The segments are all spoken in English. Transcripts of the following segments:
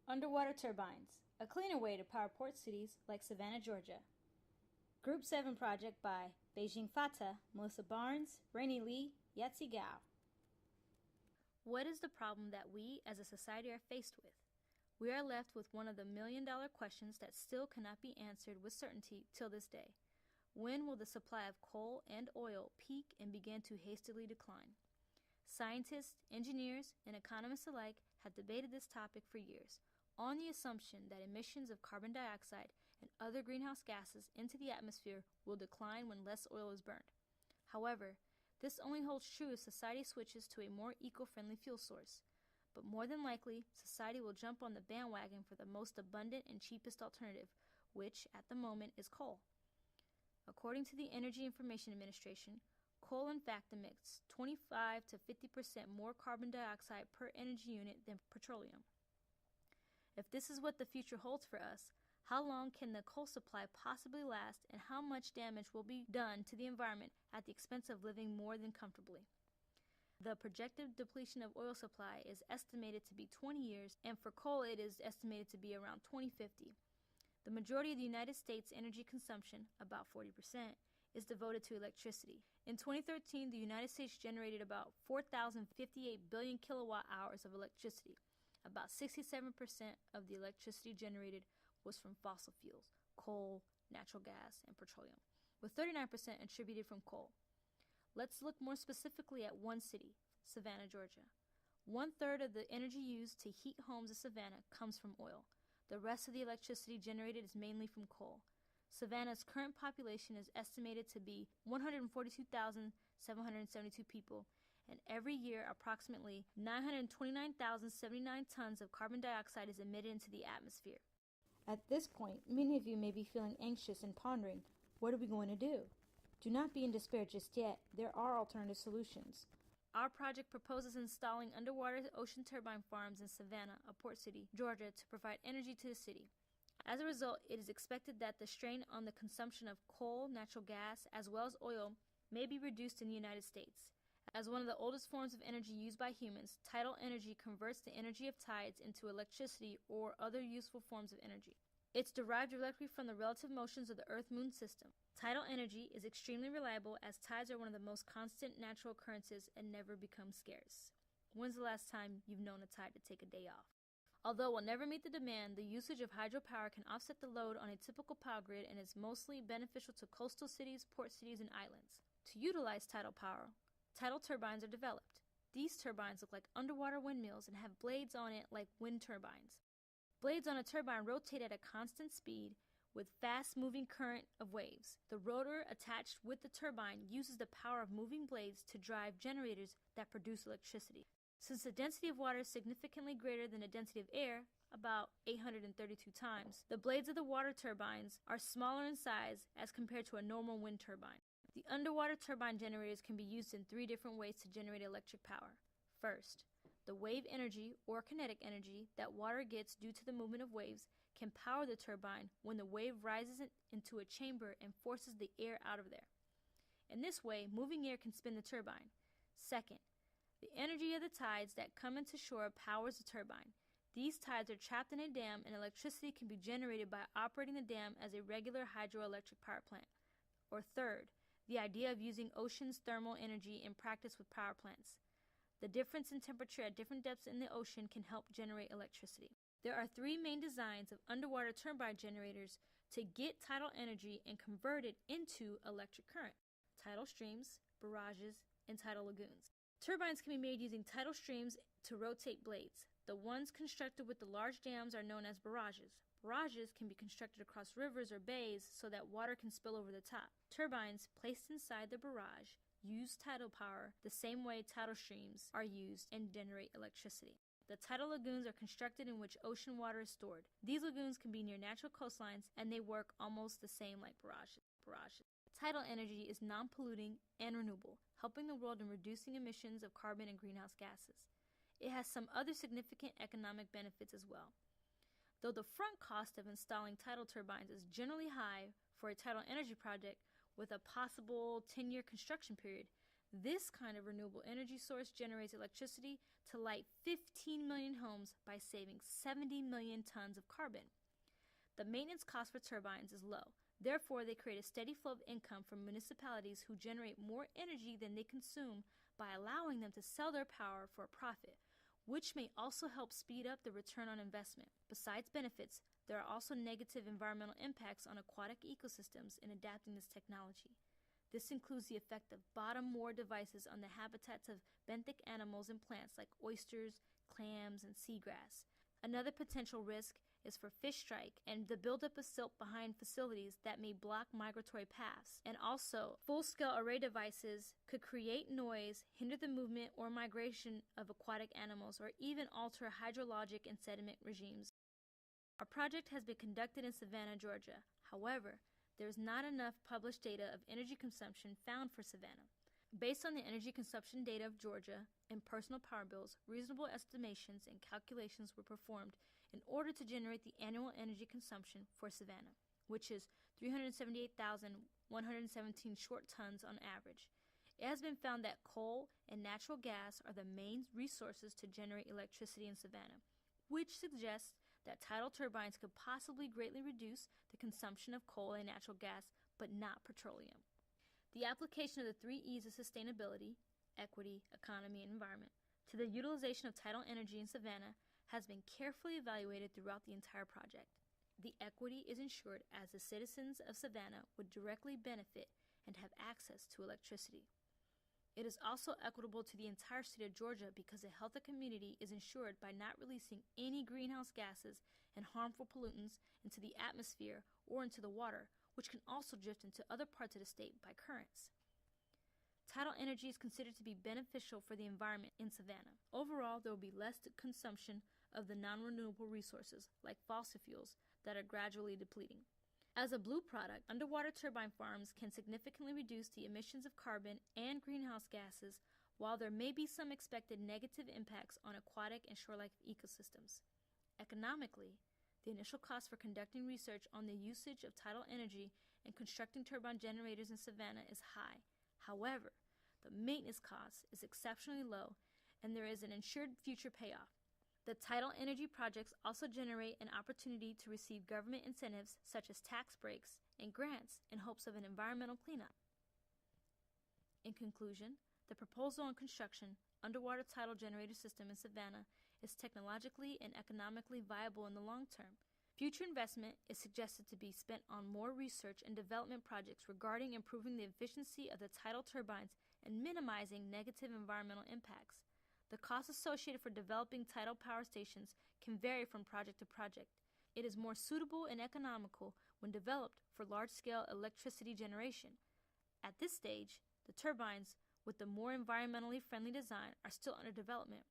Underwater turbines, a cleaner way to power port cities like Savannah, Georgia. Group 7 project by Beijing Fata, Melissa Barnes, Rainey Lee, Yatsi Gao. What is the problem that we as a society are faced with? We are left with one of the million-dollar questions that still cannot be answered with certainty till this day. When will the supply of coal and oil peak and begin to hastily decline? Scientists, engineers, and economists alike have debated this topic for years, on the assumption that emissions of carbon dioxide and other greenhouse gases into the atmosphere will decline when less oil is burned. However, this only holds true if society switches to a more eco-friendly fuel source. But more than likely, society will jump on the bandwagon for the most abundant and cheapest alternative, which, at the moment, is coal. According to the Energy Information Administration, coal in fact emits 25 to 50% more carbon dioxide per energy unit than petroleum. If this is what the future holds for us, how long can the coal supply possibly last, and how much damage will be done to the environment at the expense of living more than comfortably? The projected depletion of oil supply is estimated to be 20 years, and for coal it is estimated to be around 2050. The majority of the United States energy consumption, about 40%, is devoted to electricity. In 2013, the United States generated about 4,058 billion kilowatt hours of electricity. About 67% of the electricity generated was from fossil fuels, coal, natural gas, and petroleum, with 39% attributed from coal. Let's look more specifically at one city, Savannah, Georgia. 1/3 of the energy used to heat homes in Savannah comes from oil. The rest of the electricity generated is mainly from coal. Savannah's current population is estimated to be 142,772 people, and every year approximately 929,079 tons of carbon dioxide is emitted into the atmosphere. At this point, many of you may be feeling anxious and pondering, what are we going to do? Do not be in despair just yet. There are alternative solutions. Our project proposes installing underwater ocean turbine farms in Savannah, a port city, Georgia, to provide energy to the city. As a result, it is expected that the strain on the consumption of coal, natural gas, as well as oil may be reduced in the United States. As one of the oldest forms of energy used by humans, tidal energy converts the energy of tides into electricity or other useful forms of energy. It's derived directly from the relative motions of the Earth-Moon system. Tidal energy is extremely reliable as tides are one of the most constant natural occurrences and never become scarce. When's the last time you've known a tide to take a day off? Although it will never meet the demand, the usage of hydropower can offset the load on a typical power grid and is mostly beneficial to coastal cities, port cities, and islands. To utilize tidal power, tidal turbines are developed. These turbines look like underwater windmills and have blades on it like wind turbines. Blades on a turbine rotate at a constant speed with fast-moving current of waves. The rotor attached with the turbine uses the power of moving blades to drive generators that produce electricity. Since the density of water is significantly greater than the density of air, about 832 times, the blades of the water turbines are smaller in size as compared to a normal wind turbine. The underwater turbine generators can be used in 3 different ways to generate electric power. First, the wave energy or kinetic energy that water gets due to the movement of waves can power the turbine when the wave rises into a chamber and forces the air out of there. In this way, moving air can spin the turbine. Second, the energy of the tides that come into shore powers the turbine. These tides are trapped in a dam and electricity can be generated by operating the dam as a regular hydroelectric power plant. Or third, the idea of using ocean's thermal energy in practice with power plants. The difference in temperature at different depths in the ocean can help generate electricity. There are 3 main designs of underwater turbine generators to get tidal energy and convert it into electric current: tidal streams, barrages, and tidal lagoons. Turbines can be made using tidal streams to rotate blades. The ones constructed with the large dams are known as barrages. Barrages can be constructed across rivers or bays so that water can spill over the top. Turbines placed inside the barrage use tidal power the same way tidal streams are used and generate electricity. The tidal lagoons are constructed in which ocean water is stored. These lagoons can be near natural coastlines and they work almost the same like barrages. Tidal energy is non-polluting and renewable, helping the world in reducing emissions of carbon and greenhouse gases. It has some other significant economic benefits as well. Though the front cost of installing tidal turbines is generally high for a tidal energy project with a possible 10-year construction period, This kind of renewable energy source generates electricity to light 15 million homes by saving 70 million tons of carbon. The maintenance cost for turbines is low. Therefore, they create a steady flow of income for municipalities who generate more energy than they consume by allowing them to sell their power for a profit, which may also help speed up the return on investment. Besides benefits, there are also negative environmental impacts on aquatic ecosystems in adapting this technology. This includes the effect of bottom-moor devices on the habitats of benthic animals and plants like oysters, clams, and seagrass. Another potential risk is for fish strike and the buildup of silt behind facilities that may block migratory paths. And also, full-scale array devices could create noise, hinder the movement or migration of aquatic animals, or even alter hydrologic and sediment regimes. Our project has been conducted in Savannah, Georgia. However, there is not enough published data of energy consumption found for Savannah. Based on the energy consumption data of Georgia and personal power bills, reasonable estimations and calculations were performed in order to generate the annual energy consumption for Savannah, which is 378,117 short tons on average. It has been found that coal and natural gas are the main resources to generate electricity in Savannah, which suggests that tidal turbines could possibly greatly reduce the consumption of coal and natural gas, but not petroleum. The application of the 3 E's of sustainability, equity, economy, and environment, to the utilization of tidal energy in Savannah has been carefully evaluated throughout the entire project. The equity is ensured as the citizens of Savannah would directly benefit and have access to electricity. It is also equitable to the entire state of Georgia because the health of the community is ensured by not releasing any greenhouse gases and harmful pollutants into the atmosphere or into the water, which can also drift into other parts of the state by currents. Tidal energy is considered to be beneficial for the environment in Savannah. Overall, there will be less consumption of the non-renewable resources, like fossil fuels, that are gradually depleting. As a blue product, underwater turbine farms can significantly reduce the emissions of carbon and greenhouse gases, while there may be some expected negative impacts on aquatic and shore-like ecosystems. Economically, the initial cost for conducting research on the usage of tidal energy and constructing turbine generators in Savannah is high. However, the maintenance cost is exceptionally low, and there is an ensured future payoff. The tidal energy projects also generate an opportunity to receive government incentives such as tax breaks and grants in hopes of an environmental cleanup. In conclusion, the proposal on construction underwater tidal generator system in Savannah is technologically and economically viable in the long term. Future investment is suggested to be spent on more research and development projects regarding improving the efficiency of the tidal turbines and minimizing negative environmental impacts. The costs associated for developing tidal power stations can vary from project to project. It is more suitable and economical when developed for large-scale electricity generation. At this stage, the turbines with the more environmentally friendly design are still under development.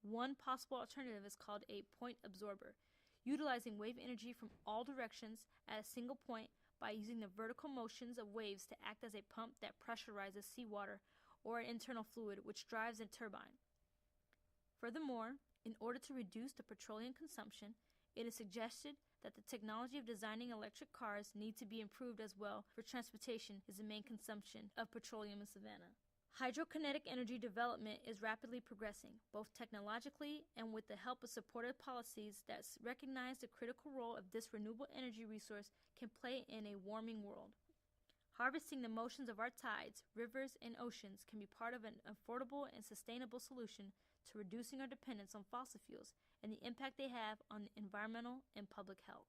One possible alternative is called a point absorber, utilizing wave energy from all directions at a single point by using the vertical motions of waves to act as a pump that pressurizes seawater or an internal fluid which drives a turbine. Furthermore, in order to reduce the petroleum consumption, it is suggested that the technology of designing electric cars need to be improved as well, for transportation is the main consumption of petroleum in Savannah. Hydrokinetic energy development is rapidly progressing, both technologically and with the help of supportive policies that recognize the critical role of this renewable energy resource can play in a warming world. Harvesting the motions of our tides, rivers, and oceans can be part of an affordable and sustainable solution to reducing our dependence on fossil fuels and the impact they have on environmental and public health.